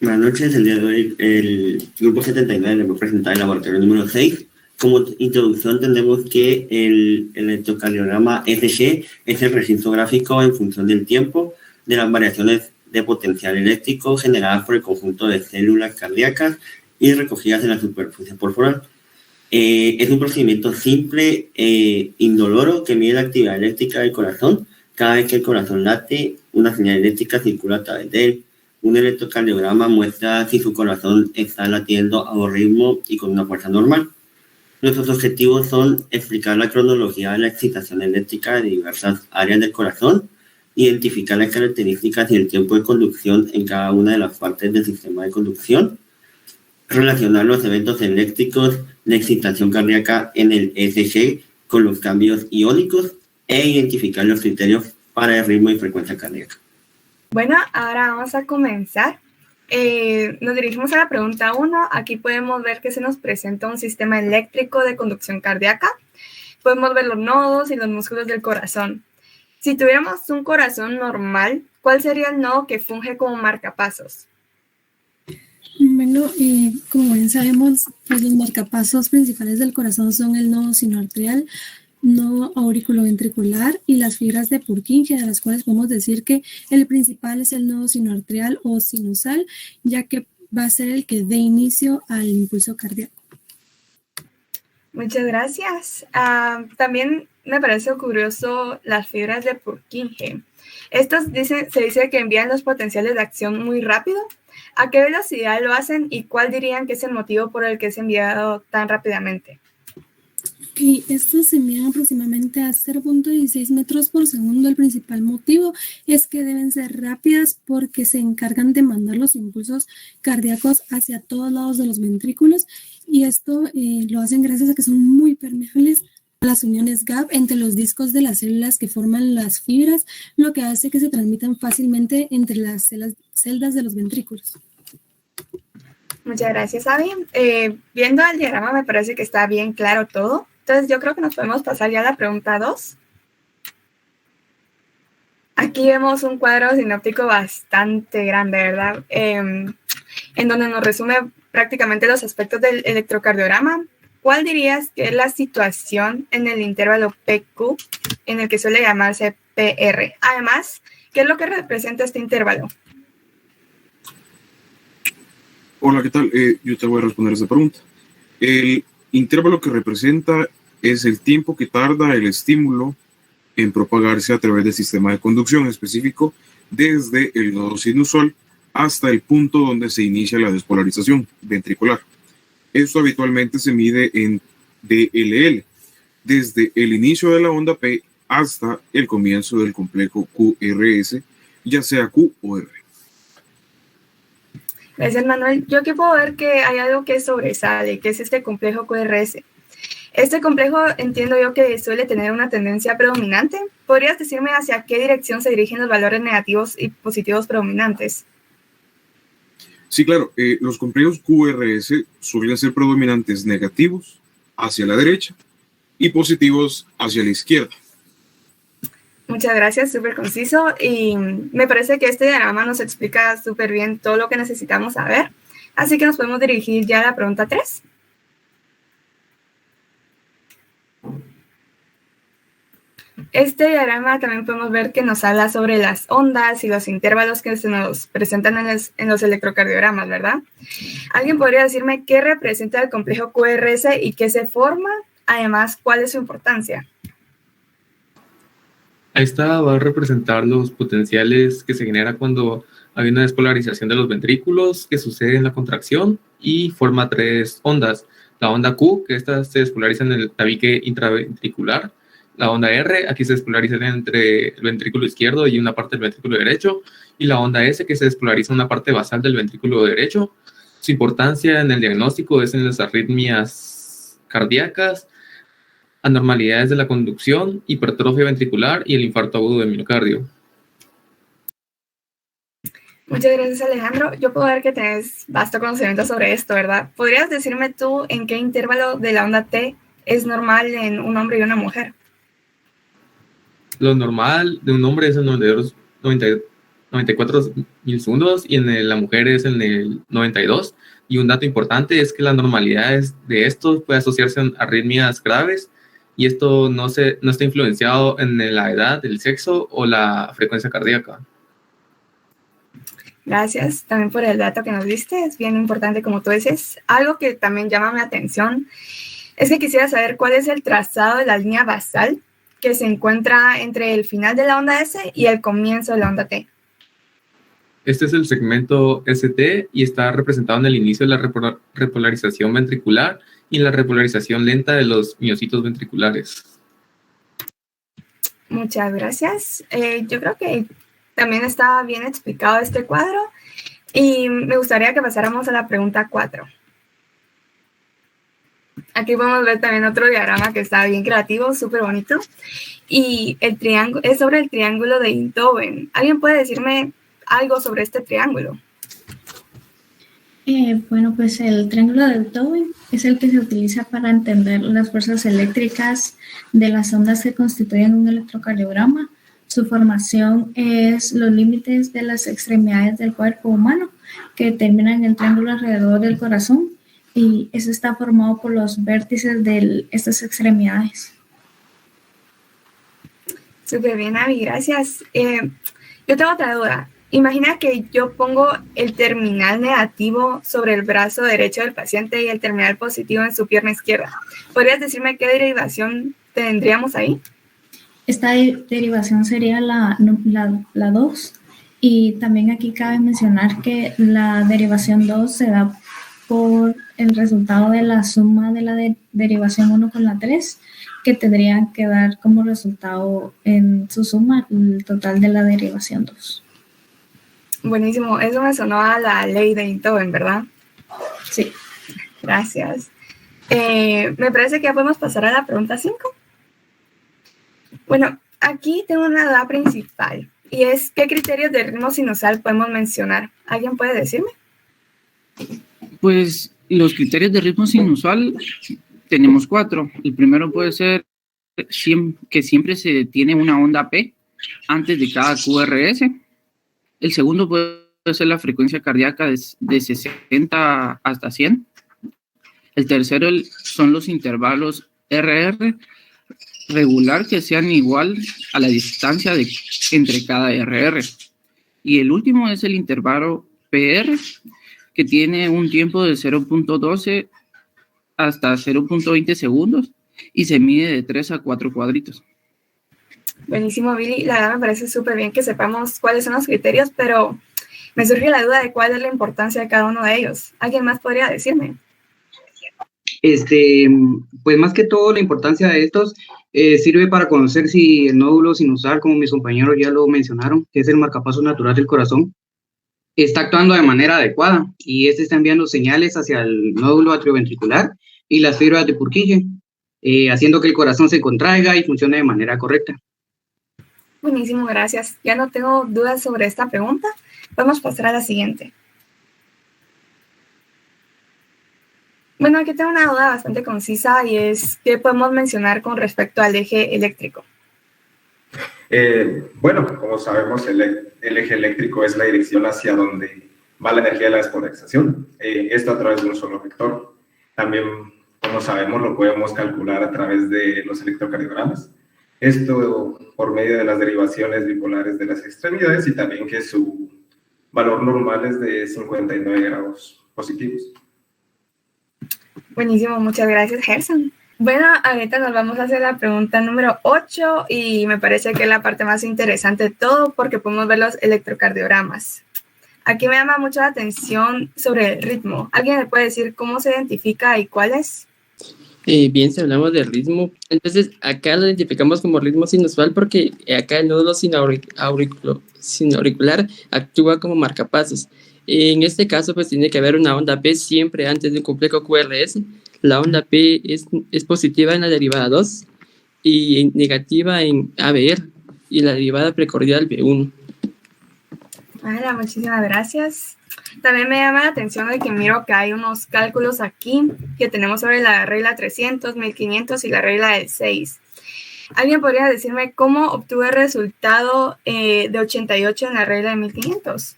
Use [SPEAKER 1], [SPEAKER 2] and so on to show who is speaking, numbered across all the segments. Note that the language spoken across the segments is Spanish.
[SPEAKER 1] Buenas noches, el día de hoy el grupo 79 le voy a presentar el laboratorio número 6. Como introducción tendremos que el electrocardiograma ECG es el registro gráfico en función del tiempo de las variaciones de potencial eléctrico generadas por el conjunto de células cardíacas y recogidas en la superficie corporal. Es un procedimiento simple e indoloro que mide la actividad eléctrica del corazón. Cada vez que el corazón late, una señal eléctrica circula a través de él. Un electrocardiograma muestra si su corazón está latiendo a un ritmo y con una fuerza normal. Nuestros objetivos son explicar la cronología de la excitación eléctrica de diversas áreas del corazón, identificar las características y el tiempo de conducción en cada una de las partes del sistema de conducción, relacionar los eventos eléctricos de excitación cardíaca en el ECG con los cambios iónicos e identificar los criterios para el ritmo y frecuencia cardíaca.
[SPEAKER 2] Bueno, ahora vamos a comenzar. Nos dirigimos a la pregunta 1. Aquí podemos ver que se nos presenta un sistema eléctrico de conducción cardíaca. Podemos ver los nodos y los músculos del corazón. Si tuviéramos un corazón normal, ¿cuál sería el nodo que funge como marcapasos?
[SPEAKER 3] Bueno, como bien sabemos, pues los marcapasos principales del corazón son el nodo sinoarterial, nodo auriculoventricular y las fibras de Purkinje, de las cuales podemos decir que el principal es el nodo sinoarterial o sinusal, ya que va a ser el que dé inicio al impulso cardíaco.
[SPEAKER 2] Muchas gracias. También me parece curioso las fibras de Purkinje. Estas se dice que envían los potenciales de acción muy rápido. ¿A qué velocidad lo hacen y cuál dirían que es el motivo por el que es enviado tan rápidamente?
[SPEAKER 3] Estos se envían aproximadamente a 0.16 metros por segundo. El principal motivo es que deben ser rápidas porque se encargan de mandar los impulsos cardíacos hacia todos lados de los ventrículos, y esto lo hacen gracias a que son muy permeables a las uniones gap entre los discos de las células que forman las fibras, lo que hace que se transmitan fácilmente entre las celdas de los ventrículos.
[SPEAKER 2] Muchas gracias, Abby. Viendo el diagrama me parece que está bien claro todo. Entonces yo creo que nos podemos pasar ya a la pregunta 2. Aquí vemos un cuadro sinóptico bastante grande, ¿verdad? En donde nos resume prácticamente los aspectos del electrocardiograma. ¿Cuál dirías que es la situación en el intervalo PQ, en el que suele llamarse PR? Además, ¿qué es lo que representa este intervalo?
[SPEAKER 4] Hola, ¿qué tal? Yo te voy a responder esa pregunta. El intervalo que representa es el tiempo que tarda el estímulo en propagarse a través del sistema de conducción específico desde el nodo sinusal hasta el punto donde se inicia la despolarización ventricular. Esto habitualmente se mide en DLL, desde el inicio de la onda P hasta el comienzo del complejo QRS, ya sea Q o R.
[SPEAKER 2] Gracias, Manuel. Yo aquí puedo ver que hay algo que sobresale, que es este complejo QRS. Este complejo entiendo yo que suele tener una tendencia predominante. ¿Podrías decirme hacia qué dirección se dirigen los valores negativos y positivos predominantes?
[SPEAKER 4] Sí, claro. Los complejos QRS suelen ser predominantes negativos hacia la derecha y positivos hacia la izquierda.
[SPEAKER 2] Muchas gracias, súper conciso, y me parece que este diagrama nos explica súper bien todo lo que necesitamos saber, así que nos podemos dirigir ya a la pregunta 3. Este diagrama también podemos ver que nos habla sobre las ondas y los intervalos que se nos presentan en los electrocardiogramas, ¿verdad? ¿Alguien podría decirme qué representa el complejo QRS y qué se forma? Además, ¿cuál es su importancia?
[SPEAKER 5] Esta va a representar los potenciales que se genera cuando hay una despolarización de los ventrículos que sucede en la contracción y forma 3 ondas. La onda Q, que esta se despolariza en el tabique intraventricular. La onda R, aquí se despolariza entre el ventrículo izquierdo y una parte del ventrículo derecho. Y la onda S, que se despolariza en una parte basal del ventrículo derecho. Su importancia en el diagnóstico es en las arritmias cardíacas, anormalidades de la conducción, hipertrofia ventricular y el infarto agudo del miocardio.
[SPEAKER 2] Muchas gracias, Alejandro. Yo puedo ver que tienes vasto conocimiento sobre esto, ¿verdad? ¿Podrías decirme tú en qué intervalo de la onda T es normal en un hombre y una mujer?
[SPEAKER 5] Lo normal de un hombre es el 92 94 milisegundos y en la mujer es en el 92. Y un dato importante es que la normalidad de estos puede asociarse a arritmias graves y esto no está influenciado en la edad, el sexo o la frecuencia cardíaca.
[SPEAKER 2] Gracias también por el dato que nos diste, es bien importante como tú dices. Algo que también llama mi atención es que quisiera saber cuál es el trazado de la línea basal que se encuentra entre el final de la onda S y el comienzo de la onda T.
[SPEAKER 5] Este es el segmento ST y está representado en el inicio de la repolarización ventricular y en la repolarización lenta de los miocitos ventriculares.
[SPEAKER 2] Muchas gracias. Yo creo que también está bien explicado este cuadro y me gustaría que pasáramos a la pregunta 4. Aquí podemos ver también otro diagrama que está bien creativo, súper bonito. Y el triángulo es sobre el triángulo de Einthoven. ¿Alguien puede decirme algo sobre este triángulo?
[SPEAKER 6] Bueno, pues el triángulo de Einthoven es el que se utiliza para entender las fuerzas eléctricas de las ondas que constituyen un electrocardiograma. Su formación es los límites de las extremidades del cuerpo humano que terminan en el triángulo alrededor del corazón y eso está formado por los vértices de estas extremidades.
[SPEAKER 2] Súper bien, Abby, gracias. Yo tengo otra duda. Imagina que yo pongo el terminal negativo sobre el brazo derecho del paciente y el terminal positivo en su pierna izquierda. ¿Podrías decirme qué derivación tendríamos ahí?
[SPEAKER 6] Esta derivación sería la 2 y también aquí cabe mencionar que la derivación 2 se da por el resultado de la suma de la derivación 1 con la 3 que tendrían que dar como resultado en su suma el total de la derivación 2.
[SPEAKER 2] Buenísimo, eso me sonó a la ley de Einthoven, ¿verdad?
[SPEAKER 6] Sí.
[SPEAKER 2] Gracias. Me parece que ya podemos pasar a la pregunta 5. Bueno, aquí tengo una duda principal y es ¿qué criterios de ritmo sinusal podemos mencionar? ¿Alguien puede decirme?
[SPEAKER 7] Pues los criterios de ritmo sinusal tenemos 4. El primero puede ser que siempre se tiene una onda P antes de cada QRS. El segundo puede ser la frecuencia cardíaca de 60 hasta 100. El tercero son los intervalos RR regular que sean igual a la distancia entre cada RR. Y el último es el intervalo PR, que tiene un tiempo de 0.12 hasta 0.20 segundos y se mide de 3 a 4 cuadritos.
[SPEAKER 2] Buenísimo, Billy. La verdad me parece súper bien que sepamos cuáles son los criterios, pero me surge la duda de cuál es la importancia de cada uno de ellos. ¿Alguien más podría decirme?
[SPEAKER 8] Pues más que todo la importancia de estos sirve para conocer si el nódulo sinusal, como mis compañeros ya lo mencionaron, que es el marcapasos natural del corazón, está actuando de manera adecuada y está enviando señales hacia el nódulo atrioventricular y las fibras de Purkinje, haciendo que el corazón se contraiga y funcione de manera correcta.
[SPEAKER 2] Buenísimo, gracias. Ya no tengo dudas sobre esta pregunta. Vamos a pasar a la siguiente. Bueno, aquí tengo una duda bastante concisa y es ¿qué podemos mencionar con respecto al eje eléctrico?
[SPEAKER 9] Bueno, como sabemos, el eje eléctrico es la dirección hacia donde va la energía de la despolarización. Esto a través de un solo vector. También, como sabemos, lo podemos calcular a través de los electrocardiogramas. Esto por medio de las derivaciones bipolares de las extremidades y también que su valor normal es de 59 grados positivos.
[SPEAKER 2] Buenísimo, muchas gracias, Gerson. Bueno, ahorita nos vamos a hacer la pregunta número 8 y me parece que es la parte más interesante de todo porque podemos ver los electrocardiogramas. Aquí me llama mucho la atención sobre el ritmo. ¿Alguien me puede decir cómo se identifica y cuál es?
[SPEAKER 10] Bien, si hablamos de ritmo, entonces acá lo identificamos como ritmo sinusal porque acá el nódulo sinauricular actúa como marcapasos. En este caso, pues tiene que haber una onda P siempre antes de un complejo QRS. La onda P es positiva en la derivada 2 y negativa en ABR y la derivada precordial B1.
[SPEAKER 2] Hola, muchísimas gracias. También me llama la atención de que miro que hay unos cálculos aquí que tenemos sobre la regla 300, 1500 y la regla del 6. ¿Alguien podría decirme cómo obtuve el resultado de 88 en la regla de 1500?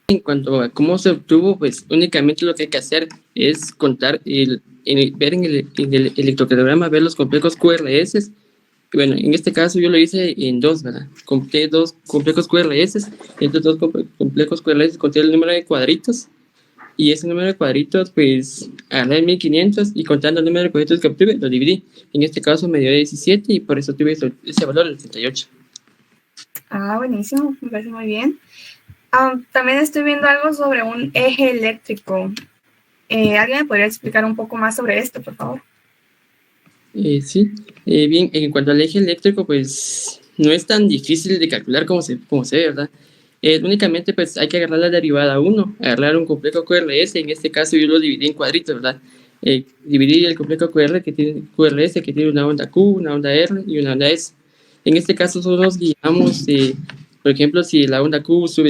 [SPEAKER 10] En cuanto a cómo se obtuvo, pues únicamente lo que hay que hacer es contar, ver en el electrocardiograma, ver los complejos QRS. Bueno, en este caso yo lo hice en dos, ¿verdad? Conté dos complejos QRS. Estos dos complejos QRS conté el número de cuadritos. Y ese número de cuadritos, pues, agarré 1500 y contando el número de cuadritos que obtuve, lo dividí. En este caso me dio 17 y por eso tuve ese valor, el 38.
[SPEAKER 2] Ah, buenísimo, me parece muy bien. También estoy viendo algo sobre un eje eléctrico. ¿Alguien me podría explicar un poco más sobre esto, por favor?
[SPEAKER 10] Sí, bien, en cuanto al eje eléctrico, pues no es tan difícil de calcular como se ve, ¿verdad? Únicamente pues hay que agarrar la derivada 1, agarrar un complejo QRS, en este caso yo lo dividí en cuadritos, ¿verdad? Dividí el complejo QRS que tiene una onda Q, una onda R y una onda S. En este caso solo nos guiamos, por ejemplo, si la onda Q sube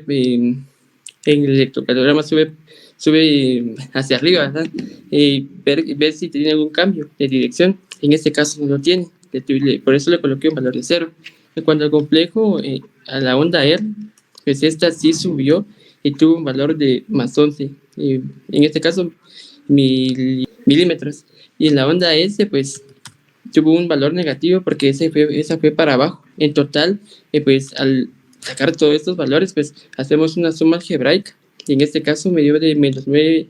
[SPEAKER 10] en el electrocardiograma sube hacia arriba, ¿verdad? Ver si tiene algún cambio de dirección. En este caso no lo tiene, por eso le coloqué un valor de 0. En cuanto al complejo, a la onda R, pues esta sí subió y tuvo un valor de más 11, en este caso milímetros. Y en la onda S, pues tuvo un valor negativo porque esa fue para abajo. En total, pues al sacar todos estos valores, pues hacemos una suma algebraica. Y en este caso me dio de menos 9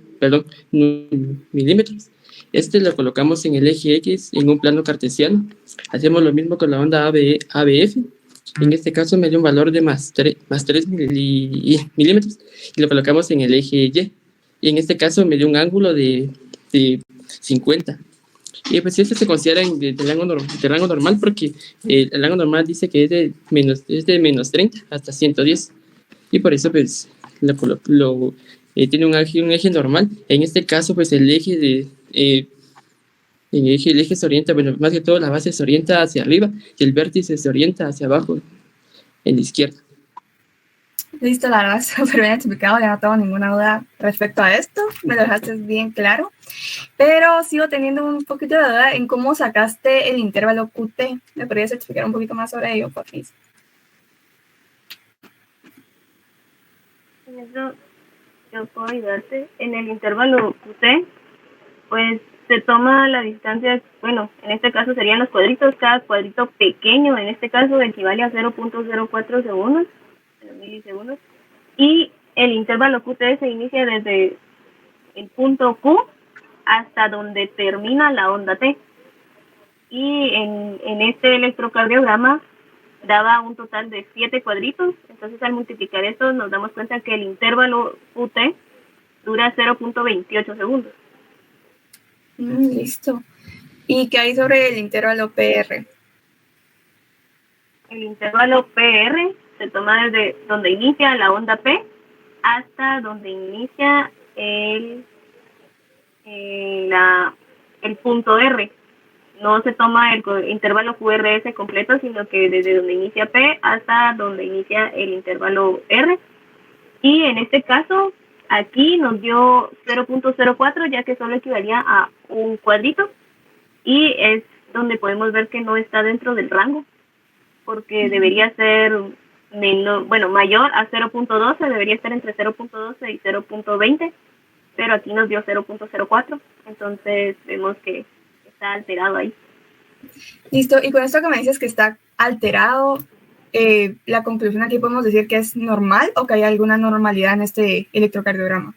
[SPEAKER 10] milímetros. Este lo colocamos en el eje X en un plano cartesiano. Hacemos lo mismo con la onda ABF. En este caso me dio un valor de más 3 milímetros y lo colocamos en el eje Y. Y en este caso me dio un ángulo de 50. Y pues este se considera de rango normal porque el rango normal dice que es de menos 30 hasta 110. Y por eso pues tiene un eje normal. En este caso pues el eje se orienta, bueno, más que todo la base se orienta hacia arriba y el vértice se orienta hacia abajo, en la izquierda.
[SPEAKER 2] Listo, la verdad, súper bien explicado, ya no tengo ninguna duda respecto a esto, me lo dejaste bien claro, pero sigo teniendo un poquito de duda en cómo sacaste el intervalo QT. ¿Me podrías explicar un poquito más sobre ello, por favor?
[SPEAKER 11] En eso yo puedo ayudarte. En el intervalo QT, pues se toma la distancia, bueno, en este caso serían los cuadritos, cada cuadrito pequeño, en este caso equivale a 0.04 segundos, milisegundos, y el intervalo QT se inicia desde el punto Q hasta donde termina la onda T. Y en este electrocardiograma daba un total de 7 cuadritos, entonces al multiplicar esto nos damos cuenta que el intervalo QT dura 0.28 segundos.
[SPEAKER 2] Listo. ¿Y qué hay sobre el intervalo PR?
[SPEAKER 11] El intervalo PR se toma desde donde inicia la onda P hasta donde inicia el punto R. No se toma el intervalo QRS completo, sino que desde donde inicia P hasta donde inicia el intervalo R. Y en este caso, aquí nos dio 0.04, ya que solo equivalía a un cuadrito. Y es donde podemos ver que no está dentro del rango, porque debería ser mayor a 0.12, debería estar entre 0.12 y 0.20, pero aquí nos dio 0.04, entonces vemos que está alterado ahí.
[SPEAKER 2] Listo, y con esto que me dices que está alterado, la conclusión aquí podemos decir que es normal o que hay alguna normalidad en este electrocardiograma.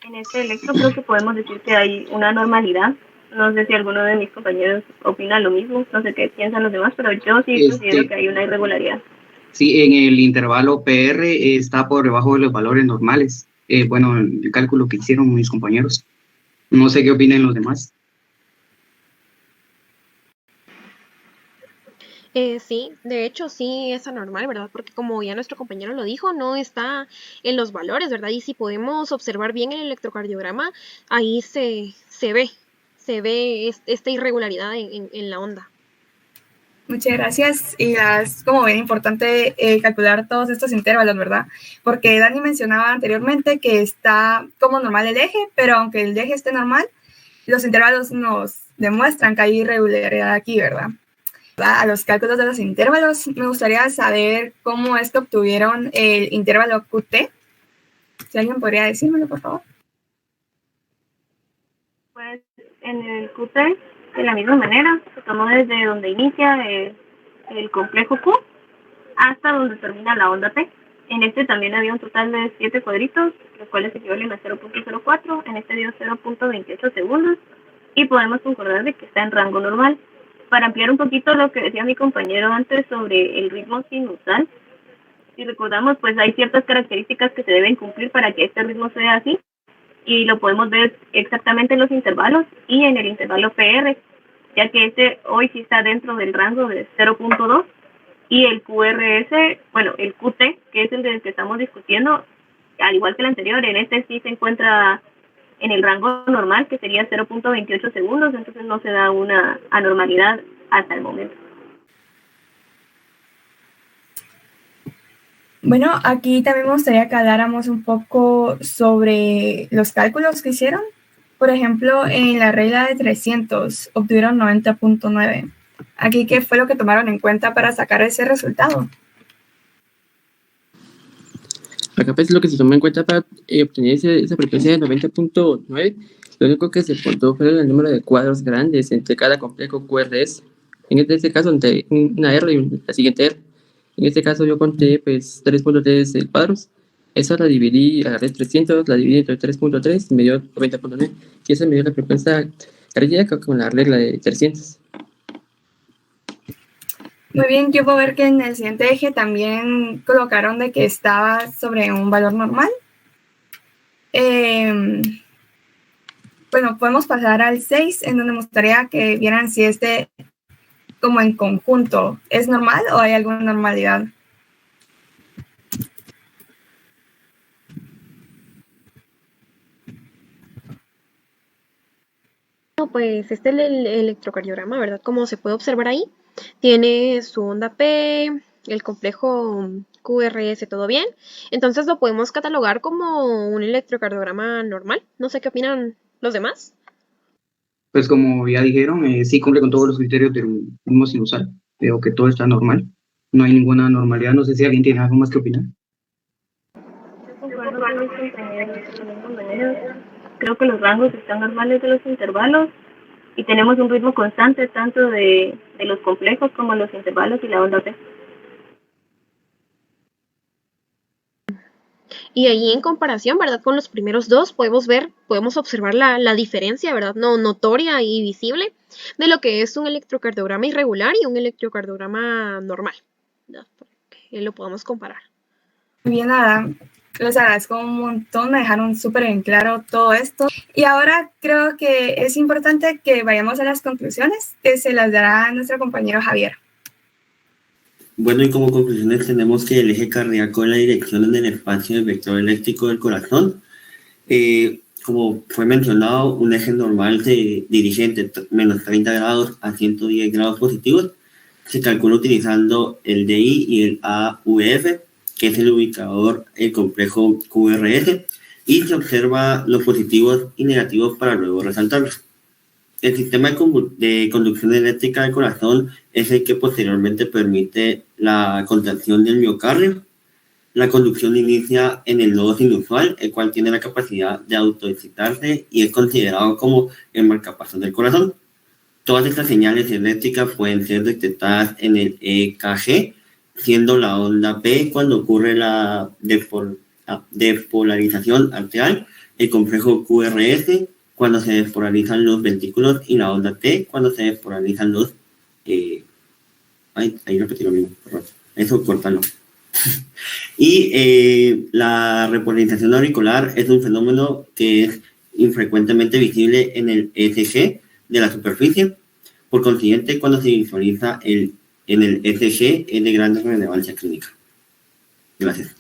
[SPEAKER 11] En este electro creo que podemos decir que hay una normalidad. No sé si alguno de mis compañeros opina lo mismo, no sé qué piensan los demás, pero yo sí considero que hay una irregularidad.
[SPEAKER 8] Sí, en el intervalo PR está por debajo de los valores normales. Bueno, el cálculo que hicieron mis compañeros. No sé qué opinan los demás.
[SPEAKER 12] Sí, de hecho sí es anormal, ¿verdad? Porque como ya nuestro compañero lo dijo, no está en los valores, ¿verdad? Y si podemos observar bien el electrocardiograma, ahí se ve esta irregularidad en la onda.
[SPEAKER 2] Muchas gracias. Y es como bien importante calcular todos estos intervalos, ¿verdad? Porque Dani mencionaba anteriormente que está como normal el eje, pero aunque el eje esté normal, los intervalos nos demuestran que hay irregularidad aquí, ¿verdad? A los cálculos de los intervalos, me gustaría saber cómo es que obtuvieron el intervalo QT. Si alguien podría decírmelo, por favor.
[SPEAKER 11] Pues en el QT, de la misma manera, se tomó desde donde inicia el complejo Q hasta donde termina la onda T. En este también había un total de 7 cuadritos, los cuales equivalen a 0.04. En este dio 0.28 segundos y podemos concordar de que está en rango normal. Para ampliar un poquito lo que decía mi compañero antes sobre el ritmo sinusal, si recordamos, pues hay ciertas características que se deben cumplir para que este ritmo sea así, y lo podemos ver exactamente en los intervalos y en el intervalo PR, ya que este hoy sí está dentro del rango de 0.2, y el QRS, bueno, el QT, que es el del que estamos discutiendo, al igual que el anterior, en este sí se encuentra en el rango normal, que sería 0.28 segundos, entonces no se da una anormalidad hasta el momento.
[SPEAKER 2] Bueno, aquí también me gustaría que habláramos un poco sobre los cálculos que hicieron. Por ejemplo, en la regla de 300 obtuvieron 90.9. Aquí, ¿qué fue lo que tomaron en cuenta para sacar ese resultado?
[SPEAKER 10] Acá pues lo que se tomó en cuenta para obtener esa frecuencia de 90.9, lo único que se contó fue el número de cuadros grandes entre cada complejo QRS. En este caso, entre una R y la siguiente R. En este caso yo conté pues 3.3 cuadros. Eso la dividí, agarré 300, la dividí entre 3.3 y me dio 90.9. Y eso me dio la frecuencia cardíaca con la regla de 300.
[SPEAKER 2] Muy bien, yo puedo ver que en el siguiente eje también colocaron de que estaba sobre un valor normal. Bueno, podemos pasar al 6, en donde me gustaría que vieran si este, como en conjunto, ¿es normal o hay alguna normalidad?
[SPEAKER 12] Pues este es el electrocardiograma, ¿verdad? Como se puede observar ahí, tiene su onda P, el complejo QRS, todo bien. Entonces lo podemos catalogar como un electrocardiograma normal. No sé qué opinan los demás.
[SPEAKER 8] Pues como ya dijeron, sí cumple con todos los criterios del ritmo sinusal. Veo que todo está normal. No hay ninguna anormalidad. No sé si alguien tiene algo más que opinar.
[SPEAKER 11] Concuerdo con mis compañeros de la misma manera. Creo que los rangos están normales de los intervalos y tenemos un ritmo constante tanto de los complejos como los intervalos y la onda T.
[SPEAKER 12] Y ahí en comparación, ¿verdad? Con los primeros dos podemos observar la diferencia, ¿verdad? No notoria y visible de lo que es un electrocardiograma irregular y un electrocardiograma normal, ¿verdad? Para que lo podamos comparar.
[SPEAKER 2] Muy bien, nada. Les agradezco un montón, me dejaron súper en claro todo esto. Y ahora creo que es importante que vayamos a las conclusiones que se las dará nuestro compañero Javier.
[SPEAKER 1] Bueno, y como conclusiones tenemos que el eje cardíaco es la dirección en el espacio del vector eléctrico del corazón. Como fue mencionado, un eje normal se dirige entre menos 30 grados a 110 grados positivos. Se calcula utilizando el DI y el AVF, que es el ubicador, el complejo QRS, y se observa los positivos y negativos para luego resaltarlos. El sistema de conducción eléctrica del corazón es el que posteriormente permite la contracción del miocardio. La conducción inicia en el nodo sinusal, el cual tiene la capacidad de autoexcitarse y es considerado como el marcapasos del corazón. Todas estas señales eléctricas pueden ser detectadas en el EKG, siendo la onda P cuando ocurre la despolarización arterial, el complejo QRS cuando se despolarizan los ventrículos y la onda T cuando se despolarizan los... ahí repetí lo mismo, perdón. Eso, córtalo. Y la repolarización auricular es un fenómeno que es infrecuentemente visible en el ECG de la superficie. Por consiguiente, cuando se visualiza en el ECG es de gran relevancia clínica. Gracias.